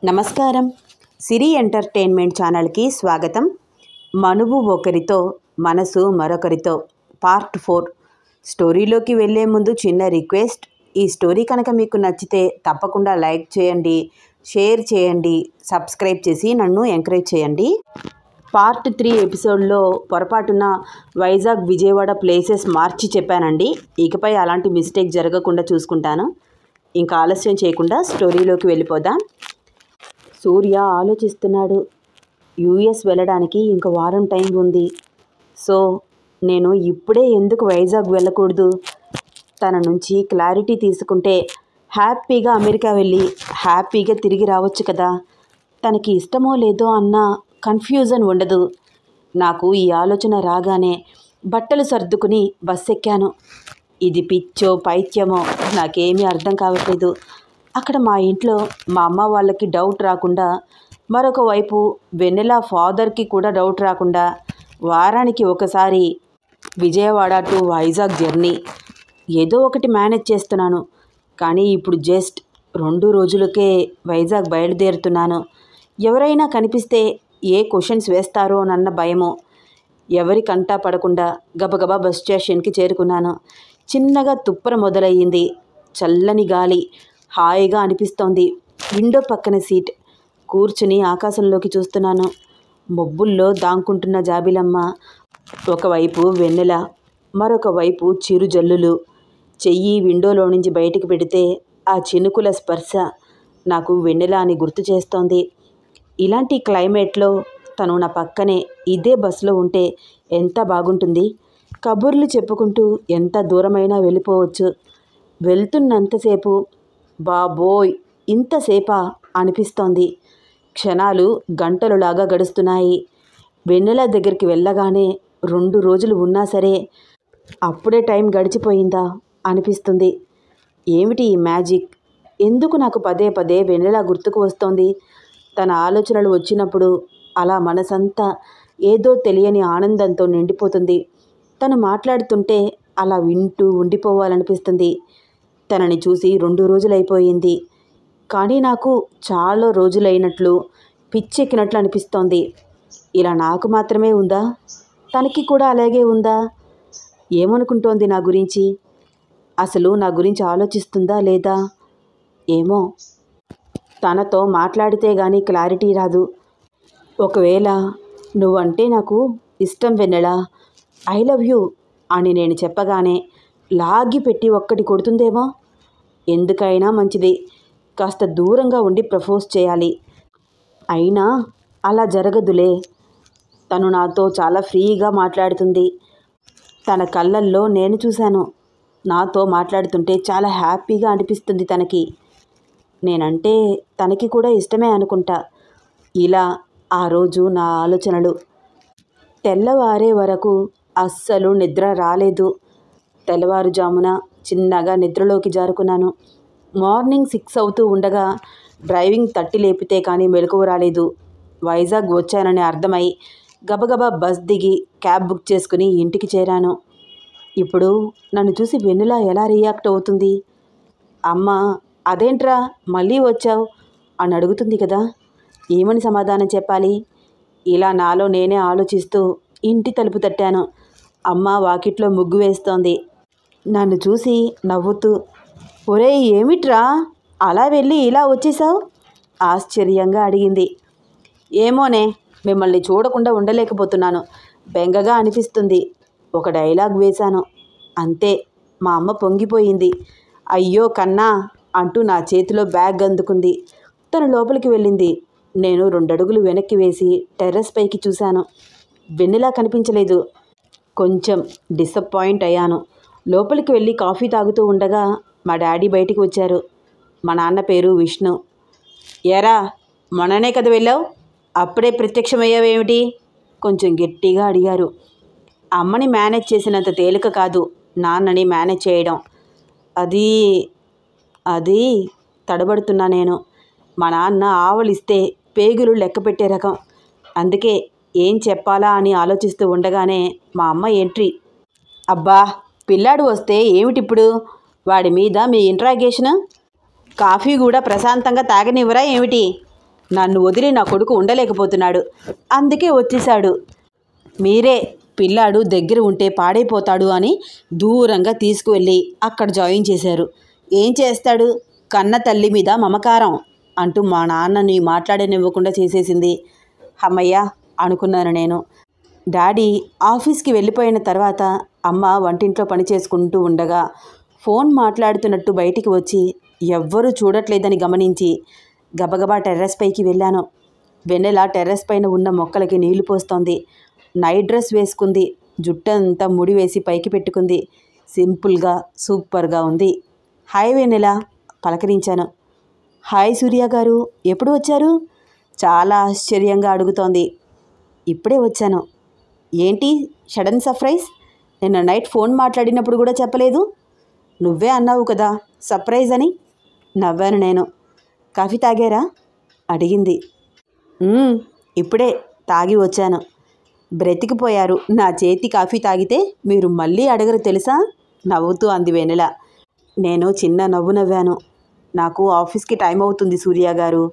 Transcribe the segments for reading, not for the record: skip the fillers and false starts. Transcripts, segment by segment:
నమస్కారం. సిరి ఎంటర్టైన్మెంట్ ఛానల్కి స్వాగతం. మనువు ఒకరితో మనసు మరొకరితో పార్ట్ 4 స్టోరీలోకి వెళ్ళే ముందు చిన్న రిక్వెస్ట్. ఈ స్టోరీ కనుక మీకు నచ్చితే తప్పకుండా లైక్ చేయండి, షేర్ చేయండి, సబ్స్క్రైబ్ చేసి నన్ను ఎంకరేజ్ చేయండి. పార్ట్ 3 ఎపిసోడ్లో పొరపాటున వైజాగ్ విజయవాడ ప్లేసెస్ మార్చి చెప్పానండి. ఇకపై అలాంటి మిస్టేక్ జరగకుండా చూసుకుంటాను. ఇంకా ఆలస్యం చేయకుండా స్టోరీలోకి వెళ్ళిపోదాం. సూర్య ఆలోచిస్తున్నాడు. యూఎస్ వెళ్ళడానికి ఇంక వారం టైం ఉంది. సో నేను ఇప్పుడే ఎందుకు వైజాగ్ వెళ్ళకూడదు? తన నుంచి క్లారిటీ తీసుకుంటే హ్యాపీగా అమెరికా వెళ్ళి హ్యాపీగా తిరిగి రావచ్చు కదా. తనకి ఇష్టమో లేదో అన్న కన్ఫ్యూజన్ ఉండదు. నాకు ఈ ఆలోచన రాగానే బట్టలు సర్దుకుని బస్ ఎక్కాను. ఇది పిచ్చో పైత్యమో నాకేమీ అర్థం కావట్లేదు. అక్కడ మా ఇంట్లో మా అమ్మ వాళ్ళకి డౌట్ రాకుండా, మరొక వైపు వెన్నెల ఫాదర్కి కూడా డౌట్ రాకుండా వారానికి ఒకసారి విజయవాడ టు వైజాగ్ జర్నీ ఏదో ఒకటి మేనేజ్ చేస్తున్నాను. కానీ ఇప్పుడు జస్ట్ 2 రోజులకే వైజాగ్ బయలుదేరుతున్నాను. ఎవరైనా కనిపిస్తే ఏ క్వశ్చన్స్ వేస్తారోనన్న భయము. ఎవరి కంటా పడకుండా గబగబా బస్ స్టేషన్కి చేరుకున్నాను. చిన్నగా తుప్పర మొదలయ్యింది. చల్లని గాలి హాయిగా అనిపిస్తోంది. విండో పక్కన సీట్ కూర్చుని ఆకాశంలోకి చూస్తున్నాను. మబ్బుల్లో దాంకుంటున్న జాబిలమ్మ, ఒకవైపు వెన్నెల, మరొక వైపు చిరు జల్లులు. చెయ్యి విండోలో నుంచి బయటికి పెడితే ఆ చినుకుల స్పర్శ నాకు వెన్నెల అని గుర్తు చేస్తోంది. ఇలాంటి క్లైమేట్లో తను నా పక్కనే ఇదే బస్సులో ఉంటే ఎంత బాగుంటుంది. కబుర్లు చెప్పుకుంటూ ఎంత దూరమైనా వెళ్ళిపోవచ్చు. వెళ్తున్నంతసేపు బాబోయ్ ఇంతసేపా అనిపిస్తోంది. క్షణాలు గంటలులాగా గడుస్తున్నాయి. వెన్నెల దగ్గరికి వెళ్ళగానే 2 రోజులు ఉన్నా సరే అప్పుడే టైం గడిచిపోయిందా అనిపిస్తుంది. ఏమిటి ఈ మ్యాజిక్? ఎందుకు నాకు పదే పదే వెన్నెల గుర్తుకు వస్తోంది? తన ఆలోచనలు వచ్చినప్పుడు అలా మనసంతా ఏదో తెలియని ఆనందంతో నిండిపోతుంది. తను మాట్లాడుతుంటే అలా వింటూ ఉండిపోవాలనిపిస్తుంది. తనని చూసి 2 రోజులైపోయింది. కానీ నాకు చాలా రోజులైనట్లు, పిచ్చెక్కినట్లు అనిపిస్తోంది. ఇలా నాకు మాత్రమే ఉందా? తనకి కూడా అలాగే ఉందా? ఏమనుకుంటోంది నా గురించి? అసలు నా గురించి ఆలోచిస్తుందా లేదా? ఏమో. తనతో మాట్లాడితే గానీ క్లారిటీ రాదు. ఒకవేళ నువ్వంటే నాకు ఇష్టం వెన్నెల, ఐ లవ్ యూ అని నేను చెప్పగానే లాగి పెట్టి ఒక్కటి కొడుతుందేమో. ఎందుకైనా మంచిది కాస్త దూరంగా ఉండి ప్రపోజ్ చేయాలి. అయినా అలా జరగదులే. తను నాతో చాలా ఫ్రీగా మాట్లాడుతుంది. తన కళ్ళల్లో నేను చూశాను. నాతో మాట్లాడుతుంటే చాలా హ్యాపీగా అనిపిస్తుంది తనకి. నేనంటే తనకి కూడా ఇష్టమే అనుకుంటా. ఇలా ఆ రోజు నా ఆలోచనలు. తెల్లవారే వరకు అస్సలు నిద్ర రాలేదు. తెల్లవారుజామున చిన్నగా నిద్రలోకి జారుకున్నాను. మార్నింగ్ 6 అవుతూ ఉండగా డ్రైవింగ్ తట్టి లేపితే కానీ మెలకువ రాలేదు. వైజాగ్ వచ్చానని అర్థమై గబగబా బస్ దిగి క్యాబ్ బుక్ చేసుకుని ఇంటికి చేరాను. ఇప్పుడు నన్ను చూసి వెన్నెల ఎలా రియాక్ట్ అవుతుంది? అమ్మ అదేంట్రా మళ్ళీ వచ్చావు అని అడుగుతుంది కదా. ఏమని సమాధానం చెప్పాలి? ఇలా నాలో నేనే ఆలోచిస్తూ ఇంటి తలుపు తట్టాను. అమ్మ వాకిట్లో ముగ్గు వేస్తోంది. నన్ను చూసి నవ్వుతూ, ఒరేయ్ ఏమిట్రా అలా వెళ్ళి ఇలా వచ్చేసావు ఆశ్చర్యంగా అడిగింది. ఏమోనే, మిమ్మల్ని చూడకుండా ఉండలేకపోతున్నాను. బెంగగా అనిపిస్తుంది. ఒక డైలాగ్ వేశాను అంతే. మా అమ్మ పొంగిపోయింది. అయ్యో కన్నా అంటూ నా చేతిలో బ్యాగ్ అందుకుంది. తను లోపలికి వెళ్ళింది. నేను 2 అడుగులు వెనక్కి వేసి టెర్రస్ పైకి చూశాను. వెన్నెల కనిపించలేదు. కొంచెం డిసప్పాయింట్ అయ్యాను. లోపలికి వెళ్ళి కాఫీ తాగుతూ ఉండగా మా డాడీ బయటికి వచ్చారు. మా నాన్న పేరు విష్ణు. ఎరా మొన్ననే కదా వెళ్ళావు, అప్పుడే ప్రత్యక్షమయ్యావేమిటి? కొంచెం గట్టిగా అడిగారు. అమ్మని మేనేజ్ చేసినంత తేలిక కాదు నాన్నని మేనేజ్ చేయడం. అది తడబడుతున్నా నేను. మా నాన్న ఆవలిస్తే పేగులు లెక్క పెట్టే రకం. అందుకే ఏం చెప్పాలా అని ఆలోచిస్తూ ఉండగానే మా అమ్మ ఎంట్రీ. అబ్బా పిల్లాడు వస్తే ఏమిటిప్పుడు? వాడి మీద మీ ఇంట్రాగేషన్? కాఫీ కూడా ప్రశాంతంగా తాగనివ్వరా ఏమిటి? నన్ను వదిలి నా కొడుకు ఉండలేకపోతున్నాడు, అందుకే వచ్చేశాడు. మీరే పిల్లాడు దగ్గర ఉంటే పాడైపోతాడు అని దూరంగా తీసుకువెళ్ళి అక్కడ జాయిన్ చేశారు. ఏం చేస్తాడు, కన్న తల్లి మీద మమకారం అంటూ మా నాన్నని మాట్లాడనివ్వకుండా చేసేసింది. అమ్మయ్య అనుకున్నాను నేను. డాడీ ఆఫీస్కి వెళ్ళిపోయిన తర్వాత అమ్మ వంటింట్లో పని చేసుకుంటూ ఉండగా ఫోన్ మాట్లాడుతున్నట్టు బయటికి వచ్చి ఎవ్వరూ చూడట్లేదని గమనించి గబగబా టెర్రస్ పైకి వెళ్ళాను. వెన్నెల టెర్రస్ పైన ఉన్న మొక్కలకి నీళ్లు పోస్తోంది. నైట్ డ్రెస్ వేసుకుంది. జుట్టంతా ముడి వేసి పైకి పెట్టుకుంది. సింపుల్గా సూపర్గా ఉంది. హాయ్ వెన్నెల పలకరించాను. హాయ్ సూర్య గారు, ఎప్పుడు వచ్చారు? చాలా ఆశ్చర్యంగా అడుగుతోంది. ఇప్పుడే వచ్చాను. ఏంటి సడన్ సర్ప్రైజ్? నిన్న నైట్ ఫోన్ మాట్లాడినప్పుడు కూడా చెప్పలేదు. నువ్వే అన్నావు కదా సర్ప్రైజ్ అని. నవ్వాను నేను. కాఫీ తాగారా అడిగింది. ఇప్పుడే తాగి వచ్చాను. బ్రతికిపోయారు. నా చేతి కాఫీ తాగితే మీరు మళ్ళీ అడగరు తెలుసా? నవ్వుతూ అంది వెన్నెల. నేను చిన్న నవ్వు నవ్వాను. నాకు ఆఫీస్కి టైం అవుతుంది సూర్య గారు.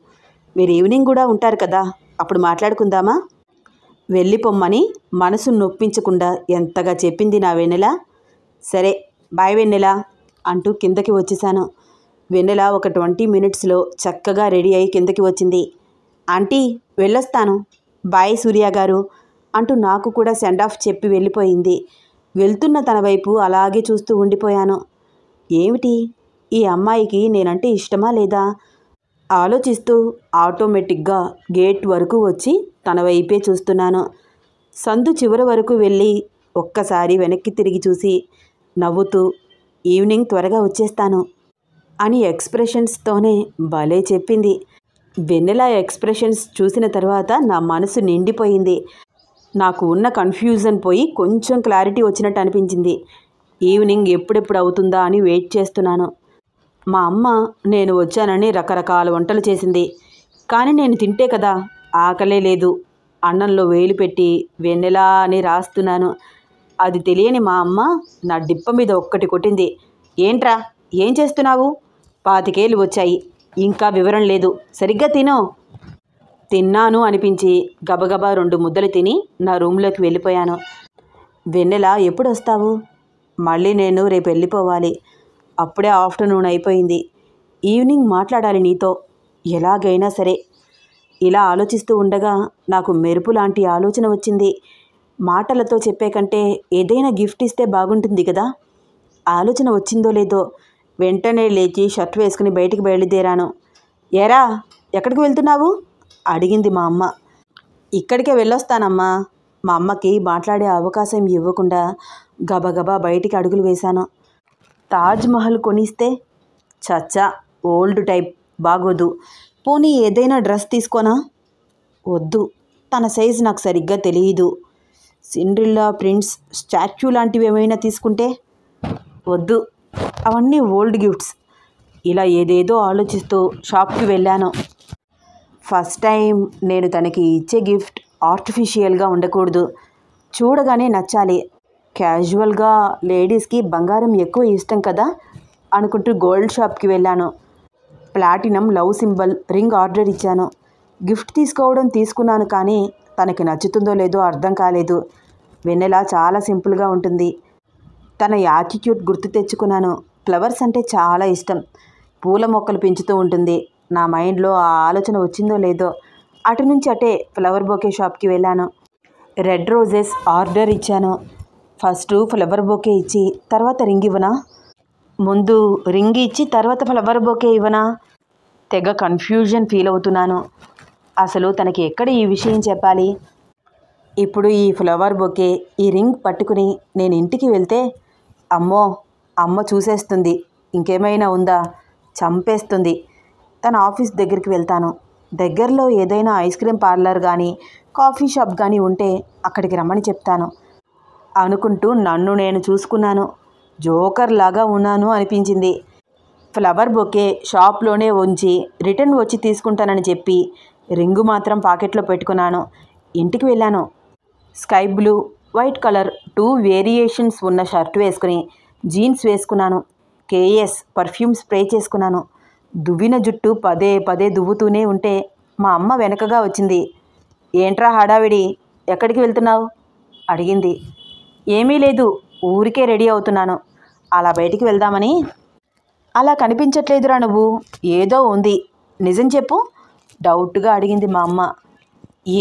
మీరు ఈవినింగ్ కూడా ఉంటారు కదా, అప్పుడు మాట్లాడుకుందామా? వెళ్ళిపోమ్మని మనసు నొప్పించకుండా ఎంతగా చెప్పింది నా వెన్నెల. సరే బాయ్ వెన్నెల అంటూ కిందకి వచ్చేసాను. వెన్నెల ఒక 20 మినిట్స్లో చక్కగా రెడీ అయి కిందకి వచ్చింది. ఆంటీ వెళ్ళొస్తాను, బాయ్ సూర్య గారు అంటూ నాకు కూడా సెండ్ ఆఫ్ చెప్పి వెళ్ళిపోయింది. వెళ్తున్న తన వైపు అలాగే చూస్తూ ఉండిపోయాను. ఏమిటి, ఈ అమ్మాయికి నేనంటే ఇష్టమా లేదా ఆలోచిస్తూ ఆటోమేటిక్గా గేట్ వరకు వచ్చి తన వైపే చూస్తున్నాను. సందు చివరి వరకు వెళ్ళి ఒక్కసారి వెనక్కి తిరిగి చూసి నవ్వుతూ ఈవినింగ్ త్వరగా వచ్చేస్తాను అని ఎక్స్ప్రెషన్స్తోనే భలే చెప్పింది. వెన్నెల ఎక్స్ప్రెషన్స్ చూసిన తర్వాత నా మనసు నిండిపోయింది. నాకు ఉన్న కన్ఫ్యూజన్ పోయి కొంచెం క్లారిటీ వచ్చినట్టు అనిపించింది. ఈవినింగ్ ఎప్పుడెప్పుడు అవుతుందా అని వెయిట్ చేస్తున్నాను. మా అమ్మ నేను వచ్చానని రకరకాల వంటలు చేసింది. కానీ నేను తింటే కదా ఆకలే లేదు. అన్నంలో వేలు పెట్టి వెన్నెల అని రాస్తున్నాను. అది తెలియని మా అమ్మ నా డిప్ప మీద ఒక్కటి కొట్టింది. ఏంట్రా ఏం చేస్తున్నావు? 25 ఏళ్ళు వచ్చాయి, ఇంకా వివరం లేదు, సరిగ్గా తిను. తిన్నాను అనిపించి గబగబా 2 ముద్దలు తిని నా రూమ్లోకి వెళ్ళిపోయాను. వెన్నెల ఎప్పుడు వస్తావు? మళ్ళీ నేను రేపు వెళ్ళిపోవాలి. అప్పుడే ఆఫ్టర్నూన్ అయిపోయింది. ఈవినింగ్ మాట్లాడాలి నీతో ఎలాగైనా సరే. ఇలా ఆలోచిస్తూ ఉండగా నాకు మెరుపు లాంటి ఆలోచన వచ్చింది. మాటలతో చెప్పే కంటే ఏదైనా గిఫ్ట్ ఇస్తే బాగుంటుంది కదా. ఆలోచన వచ్చిందో లేదో వెంటనే లేచి షర్ట్ వేసుకుని బయటికి బయలుదేరాను. ఎరా ఎక్కడికి వెళ్తున్నావు అడిగింది మా అమ్మ. ఇక్కడికే వెళ్ళొస్తానమ్మా. మా అమ్మకి మాట్లాడే అవకాశం ఇవ్వకుండా గబగబా బయటికి అడుగులు వేశాను. తాజ్మహల్ కొనిస్తే చచ్చా ఓల్డ్ టైప్ బాగోదు. పోనీ ఏదైనా డ్రెస్ తీసుకోనా? వద్దు, తన సైజు నాకు సరిగ్గా తెలియదు. సిండ్రిల్లా ప్రిన్స్ స్టాచ్యూ లాంటివి ఏమైనా తీసుకుంటే? వద్దు, అవన్నీ ఓల్డ్ గిఫ్ట్స్. ఇలా ఏదేదో ఆలోచిస్తూ షాప్కి వెళ్ళాను. ఫస్ట్ టైం నేను తనకి ఇచ్చే గిఫ్ట్ ఆర్టిఫిషియల్గా ఉండకూడదు, చూడగానే నచ్చాలి. క్యాజువల్గా లేడీస్కి బంగారం ఎక్కువ ఇష్టం కదా అనుకుంటూ గోల్డ్ షాప్కి వెళ్ళాను. Platinum love symbol ring order ఇచ్చాను. గిఫ్ట్ తీసుకున్నాను, కానీ తనకి నచ్చుతుందో లేదో అర్థం కాలేదు. వెన్నెల చాలా సింపుల్గా ఉంటుంది. తన యాటిట్యూడ్ గుర్తు తెచ్చుకున్నాను. ఫ్లవర్స్ అంటే చాలా ఇష్టం. పూల మొక్కలు పెంచుతూ ఉంటుంది. నా మైండ్లో ఆ ఆలోచన వచ్చిందో లేదో అటు నుంచి అటే ఫ్లవర్ బొకే షాప్కి వెళ్ళాను. రెడ్ రోజెస్ ఆర్డర్ ఇచ్చాను. ఫస్ట్ ఫ్లవర్ బొకే ఇచ్చి తర్వాత రింగ్ ఇవ్వనా? ముందు రింగ్ ఇచ్చి తర్వాత ఫ్లవర్ బొకే ఇవ్వనా? తెగ కన్ఫ్యూజన్ ఫీల్ అవుతున్నాను. అసలు తనకి ఎక్కడ ఈ విషయం చెప్పాలి? ఇప్పుడు ఈ ఫ్లవర్ బొకే ఈ రింగ్ పట్టుకుని నేను ఇంటికి వెళ్తే అమ్మో అమ్మ చూసేస్తుంది. ఇంకేమైనా ఉందా? చంపేస్తుంది. తన ఆఫీస్ దగ్గరికి వెళ్తాను. దగ్గరలో ఏదైనా ఐస్ క్రీమ్ పార్లర్ కానీ కాఫీ షాప్ కానీ ఉంటే అక్కడికి రమ్మని చెప్తాను అనుకుంటూ నన్ను నేను చూసుకున్నాను. జోకర్ లాగా ఉన్నాను అనిపించింది. ఫ్లవర్ బొకే షాప్లోనే ఉంచి రిటర్న్ వచ్చి తీసుకుంటానని చెప్పి రింగు మాత్రం పాకెట్లో పెట్టుకున్నాను. ఇంటికి వెళ్ళాను. Sky blue, white colour 2 variations ఉన్న షర్ట్ వేసుకుని జీన్స్ వేసుకున్నాను. కేఎస్ పర్ఫ్యూమ్ స్ప్రే చేసుకున్నాను. దువ్విన జుట్టు పదే పదే దువ్వుతూనే ఉంటే మా అమ్మ వెనకగా వచ్చింది. ఏంట్రా హడావిడి, ఎక్కడికి వెళ్తున్నావు అడిగింది. ఏమీ లేదు, ఊరికే రెడీ అవుతున్నాను, అలా బయటికి వెళ్దామని. అలా కనిపించట్లేదురా నువ్వు, ఏదో ఉంది, నిజం చెప్పు డౌట్గా అడిగింది మా అమ్మ.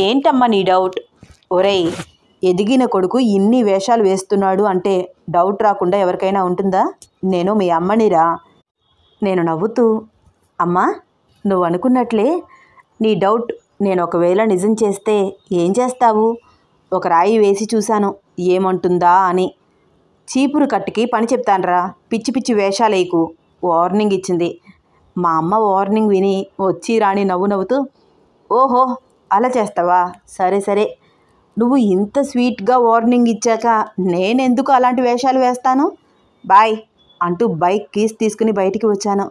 ఏంటమ్మా నీ డౌట్? ఒరేయ్, ఎదిగిన కొడుకు ఇన్ని వేషాలు వేస్తున్నాడు అంటే డౌట్ రాకుండా ఎవరికైనా ఉంటుందా? నేను మీ అమ్మనిరా. నేను నవ్వుతూ, అమ్మా నువ్వు అనుకున్నట్లే నీ డౌట్ నేను ఒకవేళ నిజం చేస్తే ఏం చేస్తావు? ఒక రాయి వేసి చూశాను ఏమంటుందా అని. చీపురు కట్టుకి పని చెప్తాన్రా, పిచ్చి పిచ్చి వేషాలేకు వార్నింగ్ ఇచ్చింది. మా అమ్మ వార్నింగ్ విని వచ్చి రాణి నవ్వుతూ, ఓహో అలా చేస్తావా, సరే సరే, నువ్వు ఇంత స్వీట్గా వార్నింగ్ ఇచ్చాక నేనెందుకు అలాంటి వేషాలు వేస్తాను, బాయ్ అంటూ బైక్ కీస్ తీసుకుని బయటికి వచ్చాను.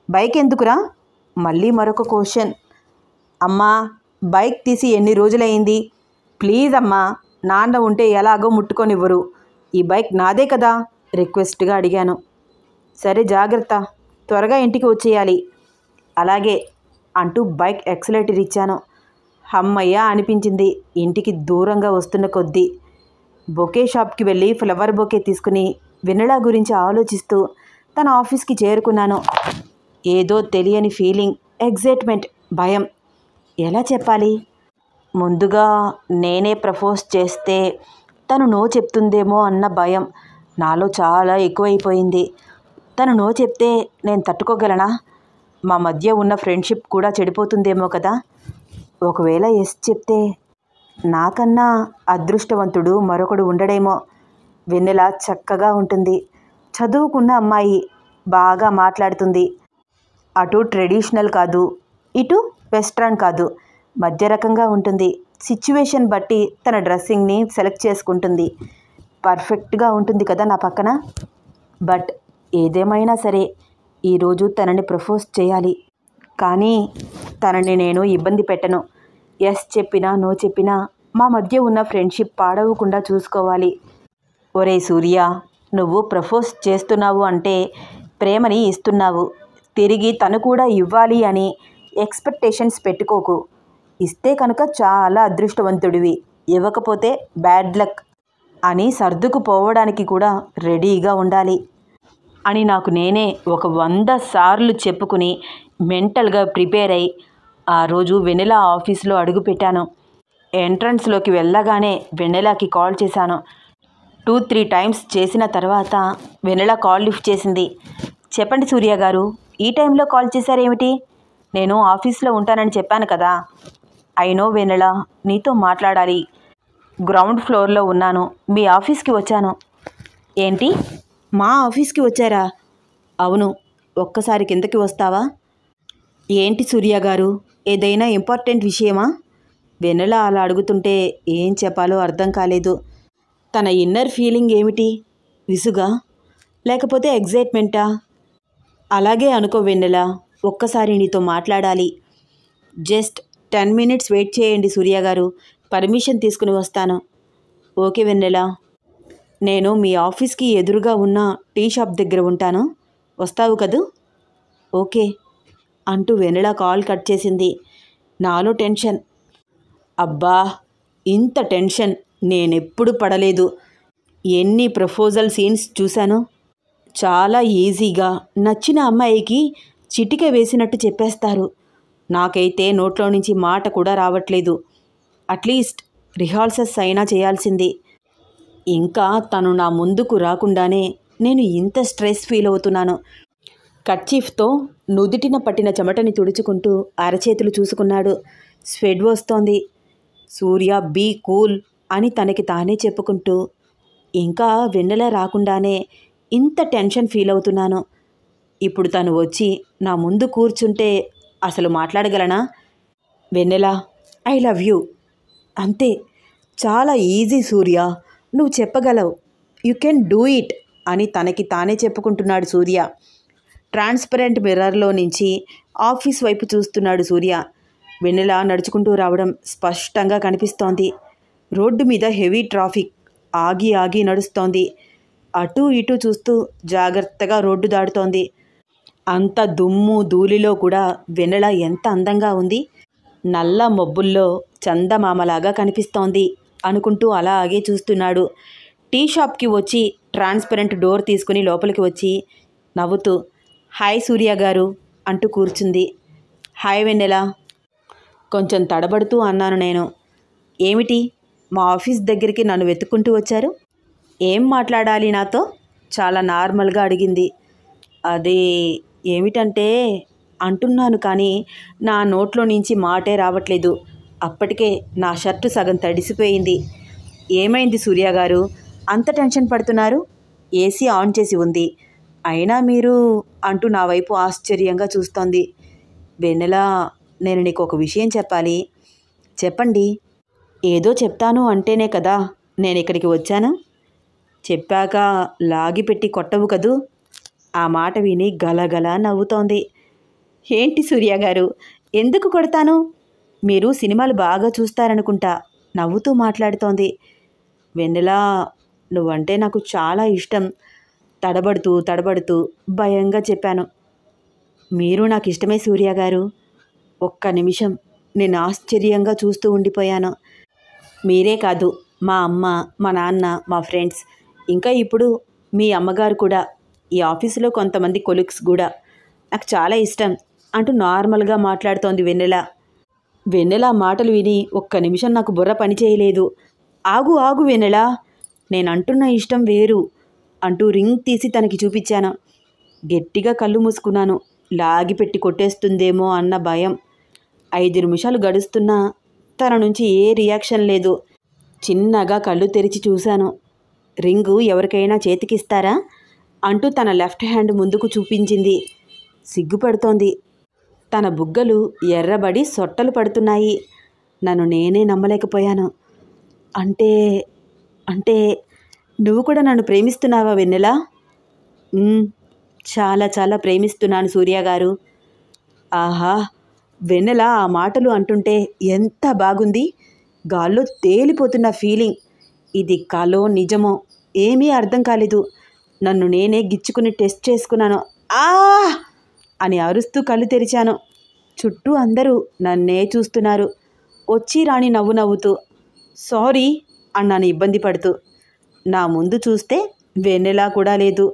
బైక్ ఎందుకురా? మళ్ళీ మరొక క్వశ్చన్. అమ్మా బైక్ తీసి ఎన్ని రోజులైంది, ప్లీజ్ అమ్మా, నాన్న ఉంటే ఎలాగో ముట్టుకొనివ్వరు, ఈ బైక్ నాదే కదా రిక్వెస్ట్గా అడిగాను. సరే జాగ్రత్త, త్వరగా ఇంటికి వచ్చేయాలి. అలాగే అంటూ బైక్ ఎక్సలేటర్ ఇచ్చాను. అమ్మయ్య అనిపించింది ఇంటికి దూరంగా వస్తున్న కొద్దీ. బొకే షాప్కి వెళ్ళి ఫ్లవర్ బొకే తీసుకుని వెన్నెల గురించి ఆలోచిస్తూ తన ఆఫీస్కి చేరుకున్నాను. ఏదో తెలియని ఫీలింగ్, ఎగ్జైట్మెంట్, భయం. ఎలా చెప్పాలి? ముందుగా నేనే ప్రపోజ్ చేస్తే తను నో చెప్తుందేమో అన్న భయం నాలో చాలా ఎక్కువైపోయింది. తను నో చెప్తే నేను తట్టుకోగలనా? మా మధ్య ఉన్న ఫ్రెండ్షిప్ కూడా చెడిపోతుందేమో కదా. ఒకవేళ ఎస్ చెప్తే నాకన్నా అదృష్టవంతుడు మరొకడు ఉండడేమో. వెన్నెల చక్కగా ఉంటుంది, చదువుకున్న అమ్మాయి, బాగా మాట్లాడుతుంది. అటు ట్రెడిషనల్ కాదు, ఇటు వెస్ట్రన్ కాదు, మధ్య రకంగా ఉంటుంది. సిచ్యువేషన్ బట్టి తన డ్రెస్సింగ్ని సెలెక్ట్ చేసుకుంటుంది. పర్ఫెక్ట్గా ఉంటుంది కదా నా పక్కన. బట్ ఏదేమైనా సరే ఈరోజు తనని ప్రపోజ్ చేయాలి. కానీ తనని నేను ఇబ్బంది పెట్టను. ఎస్ చెప్పినా నో చెప్పినా మా మధ్య ఉన్న ఫ్రెండ్షిప్ పాడవకుండా చూసుకోవాలి. ఒరే సూర్య, నువ్వు ప్రపోజ్ చేస్తున్నావు అంటే ప్రేమని ఇస్తున్నావు, తిరిగి తను కూడా ఇవ్వాలి అని ఎక్స్పెక్టేషన్స్ పెట్టుకోకు. ఇస్తే కనుక చాలా అదృష్టవంతుడివి, ఇవ్వకపోతే బ్యాడ్ లక్ అని సర్దుకుపోవడానికి కూడా రెడీగా ఉండాలి అని నాకు నేనే ఒక 100 సార్లు చెప్పుకుని మెంటల్గా ప్రిపేర్ అయి ఆ రోజు వెన్నెల ఆఫీస్లో అడుగుపెట్టాను. ఎంట్రన్స్లోకి వెళ్ళగానే వెన్నెలకి కాల్ చేశాను. 2-3 టైమ్స్ చేసిన తర్వాత వెన్నెల కాల్ లిఫ్ట్ చేసింది. చెప్పండి సూర్య గారు, ఈ టైంలో కాల్ చేశారేమిటి? నేను ఆఫీస్లో ఉంటానని చెప్పాను కదా. అయినో వెన్నెల, నీతో మాట్లాడాలి. గ్రౌండ్ ఫ్లోర్లో ఉన్నాను, మీ ఆఫీస్కి వచ్చాను. ఏంటి, మా ఆఫీస్కి వచ్చారా? అవును, ఒక్కసారి కిందకి వస్తావా? ఏంటి సూర్య గారు, ఏదైనా ఇంపార్టెంట్ విషయమా? వెన్నెల అలా అడుగుతుంటే ఏం చెప్పాలో అర్థం కాలేదు. తన ఇన్నర్ ఫీలింగ్ ఏమిటి? విసుగా, లేకపోతే ఎగ్జైట్మెంటా? అలాగే అనుకో వెన్నెల, ఒక్కసారి నీతో మాట్లాడాలి. జస్ట్ 10 మినిట్స్ వెయిట్ చేయండి సూర్య గారు, పర్మిషన్ తీసుకుని వస్తాను. ఓకే వెన్నెల, నేను మీ ఆఫీస్కి ఎదురుగా ఉన్న టీ షాప్ దగ్గర ఉంటాను, వస్తావు కదూ? ఓకే అంటూ వెన్నెల కాల్ కట్ చేసింది. నాలో టెన్షన్. అబ్బా, ఇంత టెన్షన్ నేనెప్పుడు పడలేదు. ఎన్ని ప్రపోజల్ సీన్స్ చూశాను. చాలా ఈజీగా నచ్చిన అమ్మాయికి చిటిక వేసినట్టు చెప్పేస్తారు. నాకైతే నోట్లో నుంచి మాట కూడా రావట్లేదు. అట్లీస్ట్ రిహార్సల్స్ అయినా చేయాల్సింది. ఇంకా తను నా ముందుకు రాకుండానే నేను ఇంత స్ట్రెస్ ఫీల్ అవుతున్నాను. కర్చీఫ్తో నుదిటిన పట్టిన చెమటని తుడుచుకుంటూ అరచేతులు చూసుకున్నాడు. స్వెట్ వస్తోంది. సూర్య బీ కూల్ అని తనకి తానే చెప్పుకుంటూ ఇంకా వెన్నెల రాకుండానే ఇంత టెన్షన్ ఫీల్ అవుతున్నాను. ఇప్పుడు తను వచ్చి నా ముందు కూర్చుంటే అసలు మాట్లాడగలనా? వెన్నెల, ఐ లవ్ యూ, అంతే, చాలా ఈజీ సూర్య, నువ్వు చెప్పగలవు, యు కెన్ డూ ఇట్ అని తనకి తానే చెప్పుకుంటున్నాడు సూర్య. ట్రాన్స్పరెంట్ మిర్రర్లో నుంచి ఆఫీస్ వైపు చూస్తున్నాడు సూర్య. వెన్నెల నడుచుకుంటూ రావడం స్పష్టంగా కనిపిస్తోంది. రోడ్డు మీద హెవీ ట్రాఫిక్, ఆగి ఆగి నడుస్తోంది. అటూ ఇటూ చూస్తూ జాగ్రత్తగా రోడ్డు దాటుతోంది. అంత దుమ్ము ధూళిలో కూడా వెన్నెల ఎంత అందంగా ఉంది. నల్ల మబ్బుల్లో చందమామలాగా కనిపిస్తోంది అనుకుంటూ అలాగే చూస్తున్నాడు. టీ షాప్కి వచ్చి ట్రాన్స్పరెంట్ డోర్ తీసుకుని లోపలికి వచ్చి నవ్వుతూ హాయ్ సూర్య గారు అంటూ కూర్చుంది. హాయ్ వెన్నెల. కొంచెం తడబడుతూ అన్నాను నేను. ఏమిటి మా ఆఫీస్ దగ్గరికి నన్ను వెతుక్కుంటూ వచ్చారు? ఏం మాట్లాడాలి నాతో? చాలా నార్మల్గా అడిగింది. అది ఏమిటంటే అంటున్నాను కానీ నా నోట్లో నుంచి మాటే రావట్లేదు. అప్పటికే నా షర్టు సగం తడిసిపోయింది. ఏమైంది సూర్య గారు అంత టెన్షన్ పడుతున్నారు? ఏసీ ఆన్ చేసి ఉంది, అయినా మీరు అంటూ నా వైపు ఆశ్చర్యంగా చూస్తోంది. వెన్నెల, నేను నీకు ఒక విషయం చెప్పాలి. చెప్పండి. ఏదో చెప్తాను అంటేనే కదా నేను ఇక్కడికి వచ్చాను. చెప్పాక లాగిపెట్టి కొట్టవు కదూ. ఆ మాట విని గలగల నవ్వుతోంది. ఏంటి సూర్య గారు, ఎందుకు కొడతాను? మీరు సినిమాలు బాగా చూస్తారనుకుంటా నవ్వుతూ మాట్లాడుతోంది. వెన్నెల, నువ్వంటే నాకు చాలా ఇష్టం. తడబడుతూ భయంగా చెప్పాను. మీరు నాకు ఇష్టమే సూర్య గారు. ఒక్క నిమిషం నేను ఆశ్చర్యంగా చూస్తూ ఉండిపోయాను. మీరే కాదు, మా అమ్మ, మా నాన్న, మా ఫ్రెండ్స్, ఇంకా ఇప్పుడు మీ అమ్మగారు కూడా, ఈ ఆఫీసులో కొంతమంది కొలీగ్స్ కూడా నాకు చాలా ఇష్టం అంటూ నార్మల్గా మాట్లాడుతోంది వెన్నెల. వెన్నెల మాటలు విని ఒక్క నిమిషం నాకు బుర్ర పని చేయలేదు. ఆగు ఆగు వెన్నెల, నేను అంటున్న ఇష్టం వేరు అంటూ రింగ్ తీసి తనకి చూపించాను. గట్టిగా కళ్ళు మూసుకున్నాను. లాగిపెట్టి కొట్టేస్తుందేమో అన్న భయం. 5 నిమిషాలు గడుస్తున్నా తన నుంచి ఏ రియాక్షన్ లేదు. చిన్నగా కళ్ళు తెరిచి చూశాను. రింగు ఎవరికైనా చేతికిస్తారా అంటూ తన లెఫ్ట్ హ్యాండ్ ముందుకు చూపించింది. సిగ్గుపడుతోంది. తన బుగ్గలు ఎర్రబడి సొట్టలు పడుతున్నాయి. నన్ను నేనే నమ్మలేకపోయాను. అంటే అంటే నువ్వు కూడా నన్ను ప్రేమిస్తున్నావా వెన్నెలా? చాలా చాలా ప్రేమిస్తున్నాను సూర్య గారు. ఆహా, వెన్నెల ఆ మాటలు అంటుంటే ఎంత బాగుంది. గాల్లో తేలిపోతున్న ఫీలింగ్. ఇది కలో నిజమో ఏమీ అర్థం కాలేదు. నన్ను నేనే గిచ్చుకుని టెస్ట్ చేసుకున్నాను. ఆ అని అరుస్తూ కళ్ళు తెరిచాను. చుట్టూ అందరూ నన్నే చూస్తున్నారు. వచ్చి రాణి నవ్వుతూ సారీ అన్నాను ఇబ్బంది పడుతూ. నా ముందు చూస్తే వెన్నెలా కూడా లేదు.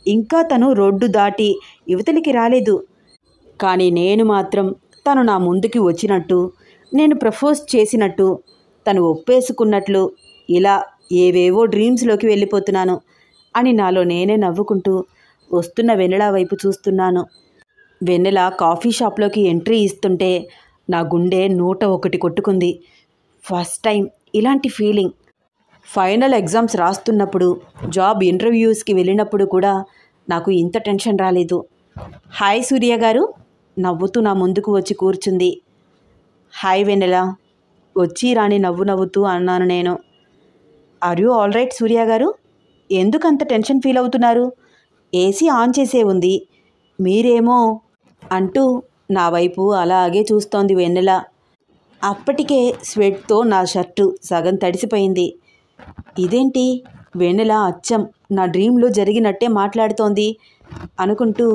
ఇంకా తను రోడ్డు దాటి యువతలికి రాలేదు. కానీ నేను మాత్రం తను నా ముందుకి వచ్చినట్టు, నేను ప్రపోజ్ చేసినట్టు, తను ఒప్పేసుకున్నట్లు, ఇలా ఏవేవో డ్రీమ్స్లోకి వెళ్ళిపోతున్నాను అని నాలో నేనే నవ్వుకుంటూ వస్తున్న వెన్నెల వైపు చూస్తున్నాను. వెన్నెల కాఫీ షాప్లోకి ఎంట్రీ ఇస్తుంటే నా గుండె 101 కొట్టుకుంది. ఫస్ట్ టైం ఇలాంటి ఫీలింగ్. ఫైనల్ ఎగ్జామ్స్ రాస్తున్నప్పుడు, జాబ్ ఇంటర్వ్యూస్కి వెళ్ళినప్పుడు కూడా నాకు ఇంత టెన్షన్ రాలేదు. హాయ్ సూర్య గారు నవ్వుతూ నా ముందుకు వచ్చి కూర్చుంది. హాయ్ వెన్నెల. వచ్చి రాణి నవ్వుతూ అన్నాను నేను. ఆర్ యూ ఆల్ రైట్ సూర్య గారు? ఎందుకంత టెన్షన్ ఫీల్ అవుతున్నారు? ఏసీ ఆన్ చేసే ఉంది, మీరేమో అంటూ నా వైపు అలాగే చూస్తోంది వెన్నెల. అప్పటికే స్వెట్తో నా షర్టు సగం తడిసిపోయింది. ఇదేంటి వెన్నెల అచ్చం నా డ్రీమ్లో జరిగినట్టే మాట్లాడుతోంది అనుకుంటూ,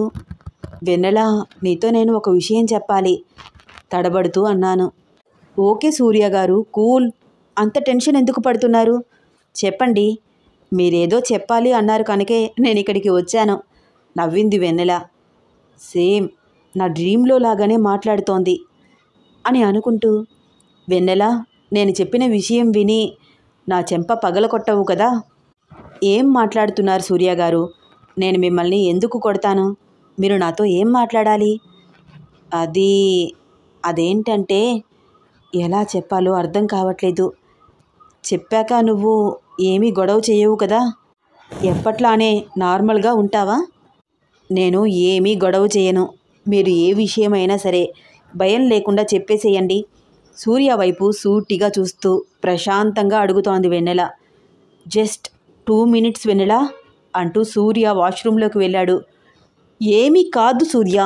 వెన్నెల, నీతో నేను ఒక విషయం చెప్పాలి తడబడుతూ అన్నాను. ఓకే సూర్య గారు, కూల్. అంత టెన్షన్ ఎందుకు పడుతున్నారు? చెప్పండి. మీరేదో చెప్పాలి అన్నారు కనుకే నేను ఇక్కడికి వచ్చాను నవ్వింది వెన్నెల. సేమ్ నా డ్రీమ్లో లాగానే మాట్లాడుతోంది అని అనుకుంటూ, వెన్నెల, నేను చెప్పిన విషయం విని నా చెంప పగలకొట్టవు కదా? ఏం మాట్లాడుతున్నారు సూర్య గారు? నేను మిమ్మల్ని ఎందుకు కొడతాను? మీరు నాతో ఏం మాట్లాడాలి? అదేంటంటే ఎలా చెప్పాలో అర్థం కావట్లేదు. చెప్పాక నువ్వు ఏమీ గొడవ చేయవు కదా? ఎప్పట్లానే నార్మల్గా ఉంటావా? నేను ఏమీ గొడవ చేయను. మీరు ఏ విషయమైనా సరే భయం లేకుండా చెప్పేసేయండి. సూర్య వైపు సూటిగా చూస్తూ ప్రశాంతంగా అడుగుతోంది వెన్నెల. జస్ట్ 2 మినిట్స్ వెన్నెల అంటూ సూర్య వాష్రూమ్లోకి వెళ్ళాడు. ఏమీ కాదు సూర్య,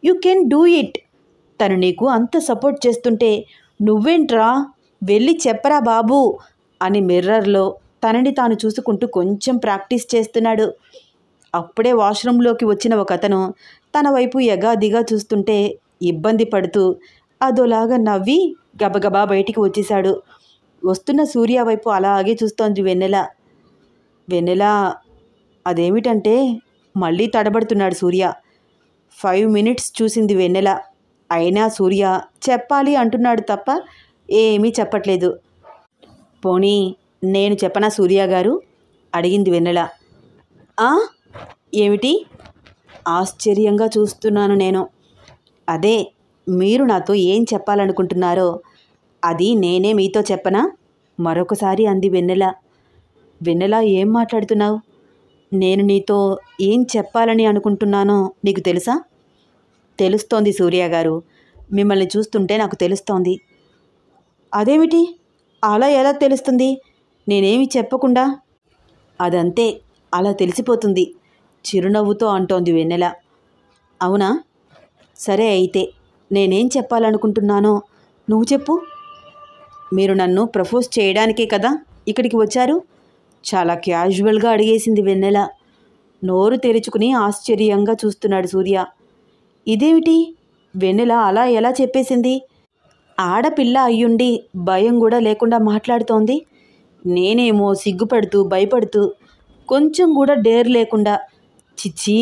యూ కెన్ డూ ఇట్. తను నీకు అంత సపోర్ట్ చేస్తుంటే నువ్వేంట్రా, వెళ్ళి చెప్పరా బాబు అని మిర్రర్లో తనని తాను చూసుకుంటూ కొంచెం ప్రాక్టీస్ చేస్తున్నాడు. అప్పుడే వాష్రూమ్లోకి వచ్చిన ఒక అతను తన వైపు ఎగాదిగా చూస్తుంటే ఇబ్బంది పడుతూ అదోలాగా నవ్వి గబగబా బయటికి వచ్చేశాడు. వస్తున్న సూర్య వైపు అలాగే చూస్తోంది వెన్నెల. వెన్నెల అదేమిటంటే మళ్ళీ తడబడుతున్నాడు సూర్య. 5 మినిట్స్ చూసింది వెన్నెల. అయినా సూర్య చెప్పాలి అంటున్నాడు తప్ప ఏమీ చెప్పట్లేదు. పోనీ నేను చెప్పనా సూర్య గారు? అడిగింది వెన్నెల. ఆ, ఏమిటి? ఆశ్చర్యంగా చూస్తున్నాను నేను. అదే మీరు నాతో ఏం చెప్పాలనుకుంటున్నారో అది నేనే మీతో చెప్పనా? మరొకసారి అంది వెన్నెల. వెన్నెల, ఏం మాట్లాడుతున్నావు? నేను నీతో ఏం చెప్పాలని అనుకుంటున్నానో నీకు తెలుసా? తెలుస్తోంది సూర్య గారు, మిమ్మల్ని చూస్తుంటే నాకు తెలుస్తోంది. అదేమిటి? అలా ఎలా తెలుస్తుంది? నేనేమి చెప్పకుండా? అదంతే, అలా తెలిసిపోతుంది చిరునవ్వుతో అంటోంది వెన్నెల. అవునా? సరే అయితే నేనేం చెప్పాలనుకుంటున్నానో నువ్వు చెప్పు. మీరు నన్ను ప్రపోజ్ చేయడానికే కదా ఇక్కడికి వచ్చారు? చాలా క్యాజువల్గా అడిగేసింది వెన్నెల. నోరు తెరుచుకుని ఆశ్చర్యంగా చూస్తున్నాడు సూర్య. ఇదేమిటి? వెన్నెల అలా ఎలా చెప్పేసింది? ఆడపిల్ల అయ్యుండి భయం కూడా లేకుండా మాట్లాడుతోంది. నేనేమో సిగ్గుపడుతూ భయపడుతూ కొంచెం కూడా డేర్ లేకుండా చిచ్చి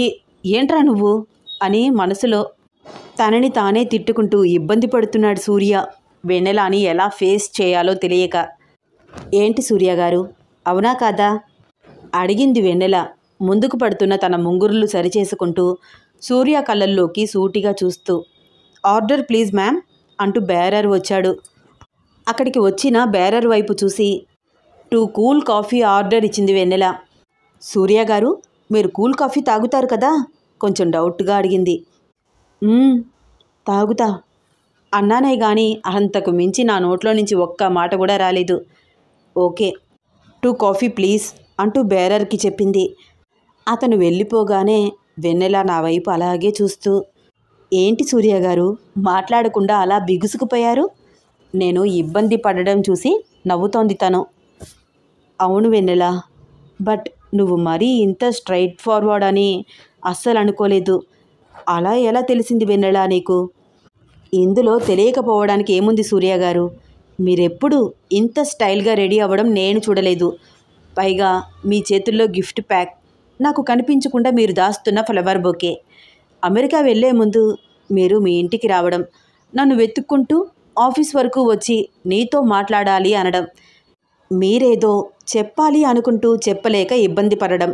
ఏంట్రా నువ్వు అని మనసులో తనని తానే తిట్టుకుంటూ ఇబ్బంది పడుతున్నాడు సూర్య. వెన్నెలని ఎలా ఫేస్ చేయాలో తెలియక. ఏంటి సూర్య గారు, అవునా కాదా? అడిగింది వెన్నెల ముందుకు పడుతున్న తన ముంగురులు సరిచేసుకుంటూ సూర్య కళ్ళల్లోకి సూటిగా చూస్తూ. ఆర్డర్ ప్లీజ్ మ్యామ్ అంటూ బేరర్ వచ్చాడు. అక్కడికి వచ్చిన బేరర్ వైపు చూసి 2 కూల్ కాఫీ ఆర్డర్ ఇచ్చింది వెన్నెల. సూర్య గారు, మీరు కూల్ కాఫీ తాగుతారు కదా? కొంచెం డౌట్గా అడిగింది. తాగుతా అన్నానే కానీ అంతకు మించి నా నోట్లో నుంచి ఒక్క మాట కూడా రాలేదు. ఓకే 2 కాఫీ ప్లీజ్ అంటూ బేరర్కి చెప్పింది. అతను వెళ్ళిపోగానే వెన్నెల నా వైపు అలాగే చూస్తూ, ఏంటి సూర్య గారు మాట్లాడకుండా అలా బిగుసుకుపోయారు? నేను ఇబ్బంది పడడం చూసి నవ్వుతోంది తను. అవును వెన్నెల, బట్ నువ్వు మరీ ఇంత స్ట్రైట్ ఫార్వర్డ్ అని అస్సలు అనుకోలేదు. అలా ఎలా తెలిసింది వెన్నెల నీకు? ఇందులో తెలియకపోవడానికి ఏముంది సూర్య గారు? మీరెప్పుడు ఇంత స్టైల్గా రెడీ అవ్వడం నేను చూడలేదు. పైగా మీ చేతుల్లో గిఫ్ట్ ప్యాక్, నాకు కనిపించకుండా మీరు దాస్తున్న ఫ్లవర్ బొకే, అమెరికా వెళ్లే ముందు మీరు మీ ఇంటికి రావడం, నన్ను వెతుక్కుంటూ ఆఫీస్ వరకు వచ్చి నీతో మాట్లాడాలి అనడం, మీరేదో చెప్పాలి అనుకుంటూ చెప్పలేక ఇబ్బంది పడడం.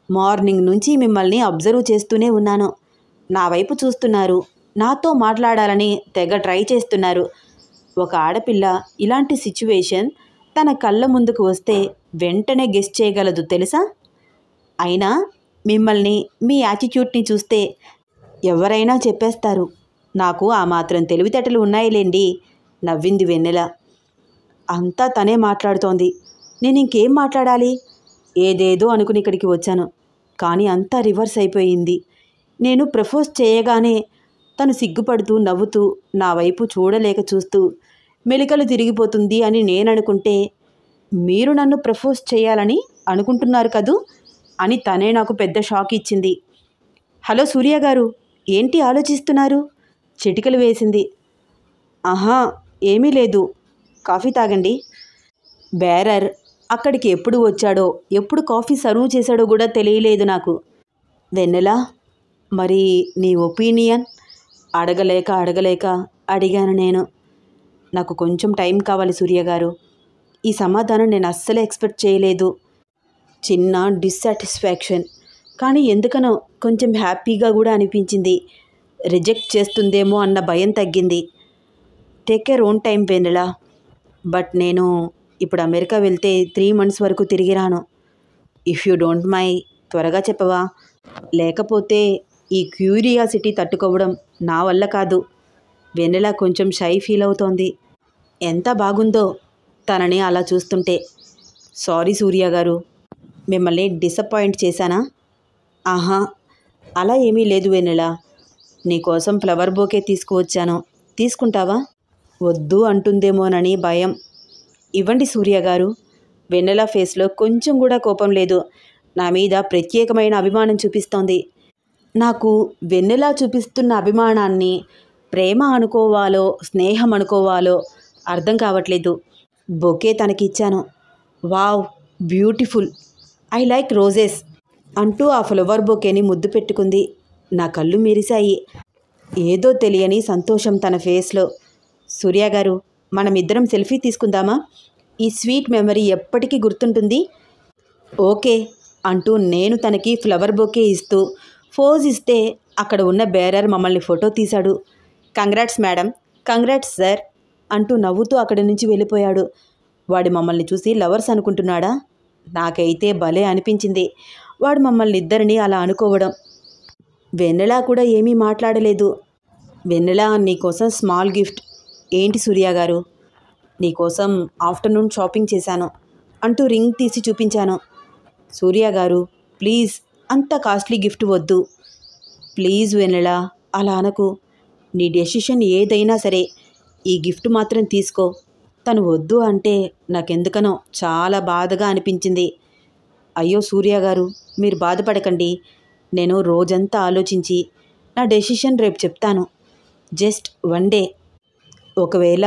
మార్నింగ్ నుంచి మిమ్మల్ని అబ్జర్వ్ చేస్తూనే ఉన్నాను. నా వైపు చూస్తున్నారు, నాతో మాట్లాడాలని తెగ ట్రై చేస్తున్నారు. ఒక ఆడపిల్ల ఇలాంటి సిచ్యువేషన్ తన కళ్ళ ముందుకు వస్తే వెంటనే గెస్ చేయగలదు తెలుసా? అయినా మిమ్మల్ని మీ యాటిట్యూడ్ని చూస్తే ఎవరైనా చెప్పేస్తారు. నాకు ఆ మాత్రం తెలివితేటలు ఉన్నాయిలేండి నవ్వింది వెన్నెల. అంతా తనే మాట్లాడుతోంది. నేను ఇంకేం మాట్లాడాలి? ఏదేదో అనుకుని ఇక్కడికి వచ్చాను, కానీ అంతా రివర్స్ అయిపోయింది. నేను ప్రపోజ్ చేయగానే తను సిగ్గుపడుతూ నవ్వుతూ నా వైపు చూడలేక చూస్తూ మెలికలు తిరిగిపోతుంది అని నేననుకుంటే, మీరు నన్ను ప్రపోజ్ చేయాలని అనుకుంటున్నారు కదూ అని తనే నాకు పెద్ద షాక్ ఇచ్చింది. హలో సూర్య గారు, ఏంటి ఆలోచిస్తున్నారు? చిటికలు వేసింది. ఆహా, ఏమీ లేదు, కాఫీ తాగండి. బేరర్ అక్కడికి ఎప్పుడు వచ్చాడో ఎప్పుడు కాఫీ సర్వ్ చేశాడో కూడా తెలియలేదు నాకు. వెన్నెల, మరి నీ ఒపీనియన్? అడగలేక అడిగాను నేను. నాకు కొంచెం టైం కావాలి సూర్య గారు. ఈ సమాధానం నేను అస్సలే ఎక్స్పెక్ట్ చేయలేదు. చిన్న డిస్సాటిస్ఫాక్షన్, కానీ ఎందుకనో కొంచెం హ్యాపీగా కూడా అనిపించింది. రిజెక్ట్ చేస్తుందేమో అన్న భయం తగ్గింది. Take care own time Vennela. But నేను ఇప్పుడు అమెరికా వెళ్తే 3 months వరకు తిరిగి రాను. ఇఫ్ యూ డోంట్ మై త్వరగా చెప్పవా? లేకపోతే ఈ క్యూరియాసిటీ తట్టుకోవడం నా వల్ల కాదు. వెన్నెల కొంచెం షై ఫీల్ అవుతోంది. ఎంత బాగుందో తనని అలా చూస్తుంటే. సారీ సూర్య గారు, మిమ్మల్ని డిసప్పాయింట్ చేశానా? ఆహా, అలా ఏమీ లేదు వెన్నెల. నీకోసం ఫ్లవర్ బొకే తీసుకువచ్చాను, తీసుకుంటావా? వద్దు అంటుందేమోనని భయం. ఇవ్వండి సూర్య గారు. వెన్నెల ఫేస్లో కొంచెం కూడా కోపం లేదు. నా మీద ప్రత్యేకమైన అభిమానం చూపిస్తోంది. నాకు వెన్నెల చూపిస్తున్న అభిమానాన్ని ప్రేమ అనుకోవాలో స్నేహం అనుకోవాలో అర్థం కావట్లేదు. బొకే తనకిచ్చాను. Wow, beautiful, I like roses అంటూ ఆ ఫ్లవర్ బొకేని ముద్దు పెట్టుకుంది. నా కళ్ళు మెరిశాయి. ఏదో తెలియని సంతోషం తన ఫేస్లో. సూర్య గారు, మనమిద్దరం సెల్ఫీ తీసుకుందామా? ఈ స్వీట్ మెమరీ ఎప్పటికీ గుర్తుంటుంది. ఓకే అంటూ నేను తనకి ఫ్లవర్ బొకే ఇస్తూ ఫోజ్ ఇస్తే అక్కడ ఉన్న బేరర్ మమ్మల్ని ఫోటో తీశాడు. కంగ్రాట్స్ మేడం, కంగ్రాట్స్ సార్ అంటూ నవ్వుతూ అక్కడి నుంచి వెళ్ళిపోయాడు. వాడు మమ్మల్ని చూసి లవర్స్ అనుకుంటున్నాడా? నాకైతే భలే అనిపించింది వాడు మమ్మల్ని ఇద్దరిని అలా అనుకోవడం. వెన్నెల కూడా ఏమీ మాట్లాడలేదు. వెన్నెల, నీకోసం స్మాల్ గిఫ్ట్. ఏంటి సూర్య గారు? నీకోసం ఆఫ్టర్నూన్ షాపింగ్ చేశాను అంటూ రింగ్ తీసి చూపించాను. సూర్య గారు, ప్లీజ్ అంత కాస్ట్లీ గిఫ్ట్ వద్దు. ప్లీజ్ వెన్నెల, అలా అనకు. నీ డెసిషన్ ఏదైనా సరే ఈ గిఫ్ట్ మాత్రం తీసుకో. తను వద్దు అంటే నాకెందుకనో చాలా బాధగా అనిపించింది. అయ్యో సూర్య గారు, మీరు బాధపడకండి. నేను రోజంతా ఆలోచించి నా డెసిషన్ రేపు చెప్తాను. Just one day. ఒకవేళ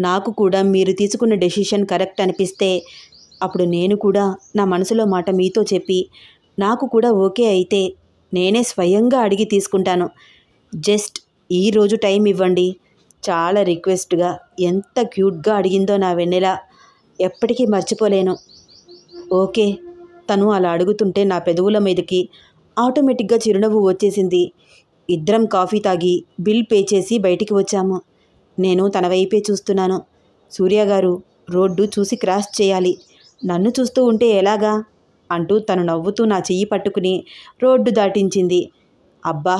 నాకు కూడా మీరు తీసుకున్న డెసిషన్ కరెక్ట్ అనిపిస్తే అప్పుడు నేను కూడా నా మనసులో మాట మీతో చెప్పి నాకు కూడా ఓకే అయితే నేనే స్వయంగా అడిగి తీసుకుంటాను. జస్ట్ ఈరోజు టైం ఇవ్వండి. చాలా రిక్వెస్ట్గా ఎంత క్యూట్గా అడిగిందో నా వెన్నెల. ఎప్పటికీ మర్చిపోలేను. ఓకే. తను అలా అడుగుతుంటే నా పెదవుల మీదకి ఆటోమేటిక్గా చిరునవ్వు వచ్చేసింది. ఇద్దరం కాఫీ తాగి బిల్ పే చేసి బయటికి వచ్చాము. నేను తన వైపే చూస్తున్నాను. సూర్య గారు, రోడ్డు చూసి క్రాస్ చేయాలి. నన్ను చూస్తూ ఉంటే ఎలాగా అంటూ తను నవ్వుతూ నా చెయ్యి పట్టుకుని రోడ్డు దాటించింది. అబ్బా,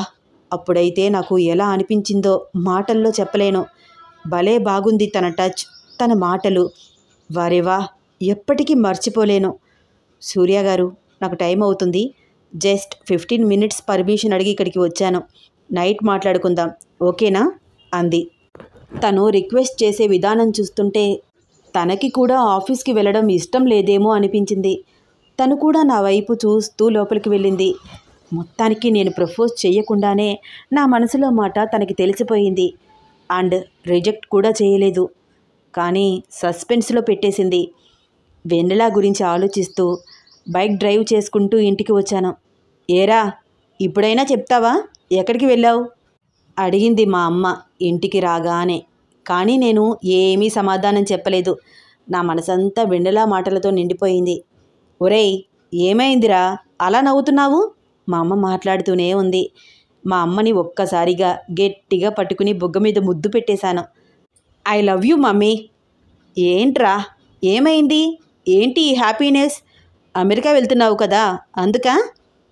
అప్పుడైతే నాకు ఎలా అనిపించిందో మాటల్లో చెప్పలేను. భలే బాగుంది తన టచ్, తన మాటలు. వారేవా, ఎప్పటికీ మర్చిపోలేను. సూర్య గారు, నాకు టైం అవుతుంది. జస్ట్ 15 మినిట్స్ పర్మిషన్ అడిగి ఇక్కడికి వచ్చాను. నైట్ మాట్లాడుకుందాం, ఓకేనా అంది. తను రిక్వెస్ట్ చేసే విధానం చూస్తుంటే తనకి కూడా ఆఫీస్కి వెళ్ళడం ఇష్టం లేదేమో అనిపించింది. తను కూడా నా వైపు చూస్తూ లోపలికి వెళ్ళింది. మొత్తానికి నేను ప్రపోజ్ చేయకుండానే నా మనసులో మాట తనకి తెలిసిపోయింది. అండ్ రిజెక్ట్ కూడా చేయలేదు. కానీ సస్పెన్స్లో పెట్టేసింది. వెన్నెల గురించి ఆలోచిస్తూ బైక్ డ్రైవ్ చేసుకుంటూ ఇంటికి వచ్చాను. ఏరా, ఇప్పుడైనా చెప్తావా ఎక్కడికి వెళ్ళావు అడిగింది మా అమ్మ ఇంటికి రాగానే. కానీ నేను ఏమీ సమాధానం చెప్పలేదు. నా మనసంతా వెన్నెల మాటలతో నిండిపోయింది. ఒరేయ్, ఏమైందిరా అలా నవ్వుతున్నావు? మా అమ్మ మాట్లాడుతూనే ఉంది. మా అమ్మని ఒక్కసారిగా గట్టిగా పట్టుకుని బుగ్గ మీద ముద్దు పెట్టేశాను. I love you mummy. ఏంట్రా, ఏమైంది? ఏంటి ఈ హ్యాపీనెస్? అమెరికా వెళ్తున్నావు కదా అందుకా?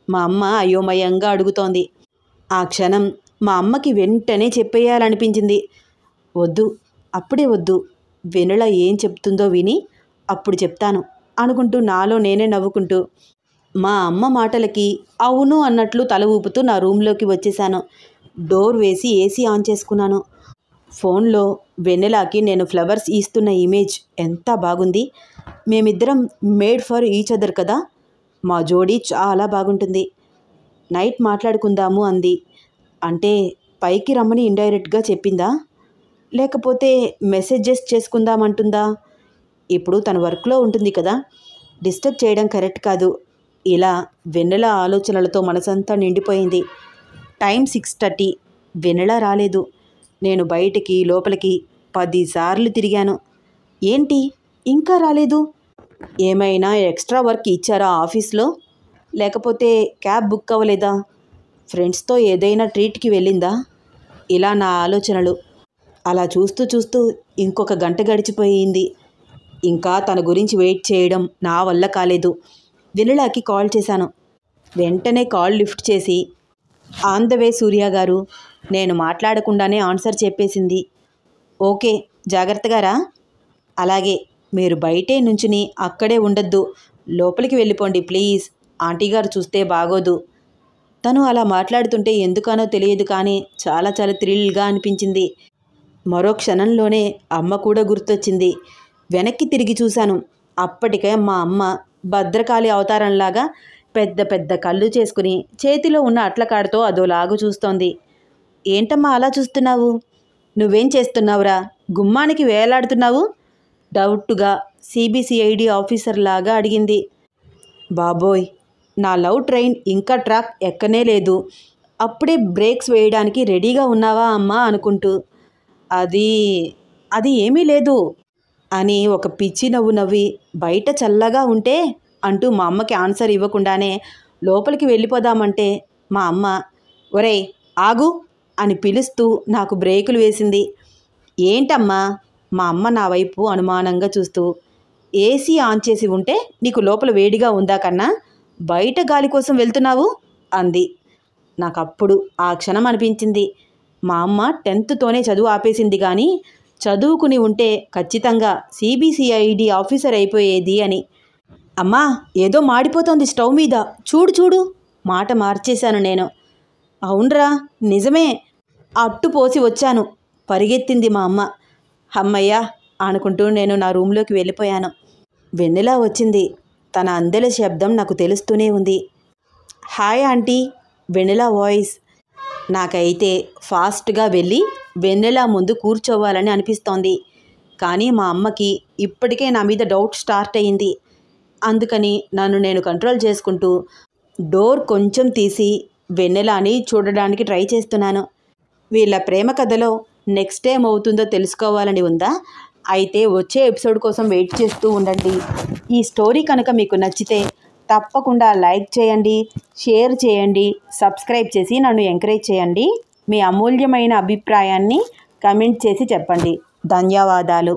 మా అమ్మ అయోమయంగా అడుగుతోంది. ఆ క్షణం మా అమ్మకి వెంటనే చెప్పేయాలనిపించింది. వద్దు, అప్పుడే వద్దు. వెన్నెల ఏం చెప్తుందో విని అప్పుడు చెప్తాను అనుకుంటూ నాలో నేనే నవ్వుకుంటూ మా అమ్మ మాటలకి అవును అన్నట్లు తల ఊపుతూ నా రూమ్లోకి వచ్చేసాను. డోర్ వేసి ఏసీ ఆన్ చేసుకున్నాను. ఫోన్లో వెన్నెలకి నేను ఫ్లవర్స్ ఇస్తున్న ఇమేజ్ ఎంత బాగుంది. మేమిద్దరం మేడ్ ఫర్ ఈచ్ అదర్ కదా. మా జోడీ చాలా బాగుంటుంది. నైట్ మాట్లాడుకుందాము అంది. అంటే పైకి రమ్మని ఇండైరెక్ట్గా చెప్పిందా, లేకపోతే మెసేజెస్ చేసుకుందామంటుందా? ఇప్పుడు తన వర్క్లో ఉంటుంది కదా, డిస్టర్బ్ చేయడం కరెక్ట్ కాదు. ఇలా వెన్నెల ఆలోచనలతో మనసంతా నిండిపోయింది. టైం 6:30. వెన్నెల రాలేదు. నేను బయటికి లోపలికి 10 సార్లు తిరిగాను. ఏంటి ఇంకా రాలేదు? ఏమైనా ఎక్స్ట్రా వర్క్ ఇచ్చారా ఆఫీస్లో? లేకపోతే క్యాబ్ బుక్ అవ్వలేదా? ఫ్రెండ్స్తో ఏదైనా ట్రీట్కి వెళ్ళిందా? ఇలా నా ఆలోచనలు. అలా చూస్తూ చూస్తూ ఇంకొక గంట గడిచిపోయింది. ఇంకా తన గురించి వెయిట్ చేయడం నా వల్ల కాలేదు. వెన్నెలకి కాల్ చేశాను. వెంటనే కాల్ లిఫ్ట్ చేసి ఆన్ ద వే సూర్య గారు, నేను మాట్లాడకుండానే ఆన్సర్ చెప్పేసింది. ఓకే, జాగ్రత్తగా రా. అలాగే, మీరు బయటే నుంచుని అక్కడే ఉండొద్దు, లోపలికి వెళ్ళిపోండి ప్లీజ్. ఆంటీ గారు చూస్తే బాగోదు. తను అలా మాట్లాడుతుంటే ఎందుకనో తెలియదు కానీ చాలా చాలా థ్రిల్గా అనిపించింది. మరో క్షణంలోనే అమ్మ కూడా గుర్తొచ్చింది. వెనక్కి తిరిగి చూశాను. అప్పటికే మా అమ్మ భద్రకాళి అవతారంలాగా పెద్ద పెద్ద కళ్ళు చేసుకుని చేతిలో ఉన్న అట్లకాడతో అదోలాగు చూస్తోంది. ఏంటమ్మా అలా చూస్తున్నావు? నువ్వేం చేస్తున్నావురా? గుమ్మానికి వేలాడుతున్నావు? డౌట్గా సిబిసిఐడి ఆఫీసర్ లాగా అడిగింది. బాబోయ్, నా లవ్ ట్రైన్ ఇంకా ట్రాక్ ఎక్కనే లేదు. అప్పుడే బ్రేక్స్ వేయడానికి రెడీగా ఉన్నావా అమ్మా అనుకుంటూ. అది ఏమీ లేదు అని ఒక పిచ్చి నవ్వు నవ్వి, బయట చల్లగా ఉంటే అంటూ మా అమ్మకి ఆన్సర్ ఇవ్వకుండానే లోపలికి వెళ్ళిపోదామంటే మా అమ్మ, ఒరేయ్ ఆగు అని పిలుస్తూ నాకు బ్రేకులు వేసింది. ఏంటమ్మా? మా అమ్మ నా వైపు అనుమానంగా చూస్తూ. ఏసీ ఆన్ చేసి ఉంటే నీకు లోపల వేడిగా ఉందా కన్నా, బయట గాలి కోసం వెళ్తున్నావు అంది. నాకప్పుడు ఆ క్షణం అనిపించింది, మా అమ్మ 10థ్తోనే చదువు ఆపేసింది కానీ చదువుకుని ఉంటే ఖచ్చితంగా సిబిసిఐడి ఆఫీసర్ అయిపోయేది అని. అమ్మా, ఏదో మాడిపోతోంది స్టవ్ మీద, చూడు చూడు. మాట మార్చేశాను నేను. అవునరా, నిజమే, అట్టు పోసి వచ్చాను పరిగెత్తింది మా అమ్మ. అమ్మయ్యా అనుకుంటూ నేను నా రూమ్లోకి వెళ్ళిపోయాను. వెన్నెల వచ్చింది. తన అందెల శబ్దం నాకు తెలుస్తూనే ఉంది. హాయ్ ఆంటీ, వెన్నెల వాయిస్. నాకైతే ఫాస్ట్గా వెళ్ళి వెన్నెల ముందు కూర్చోవాలని అనిపిస్తోంది. కానీ మా అమ్మకి ఇప్పటికే నా మీద డౌట్ స్టార్ట్ అయ్యింది. అందుకని నన్ను నేను కంట్రోల్ చేసుకుంటూ డోర్ కొంచెం తీసి వెన్నెలని చూడడానికి ట్రై చేస్తున్నాను. వీళ్ళ ప్రేమ కథలో నెక్స్ట్ ఏమవుతుందో తెలుసుకోవాలని ఉందా? అయితే వచ్చే ఎపిసోడ్ కోసం వెయిట్ చేస్తూ ఉండండి. ఈ స్టోరీ కనుక మీకు నచ్చితే తప్పకుండా లైక్ చేయండి, షేర్ చేయండి, సబ్స్క్రైబ్ చేసి నన్ను ఎంకరేజ్ చేయండి. మీ అమూల్యమైన అభిప్రాయాన్ని కమెంట్ చేసి చెప్పండి. ధన్యవాదాలు.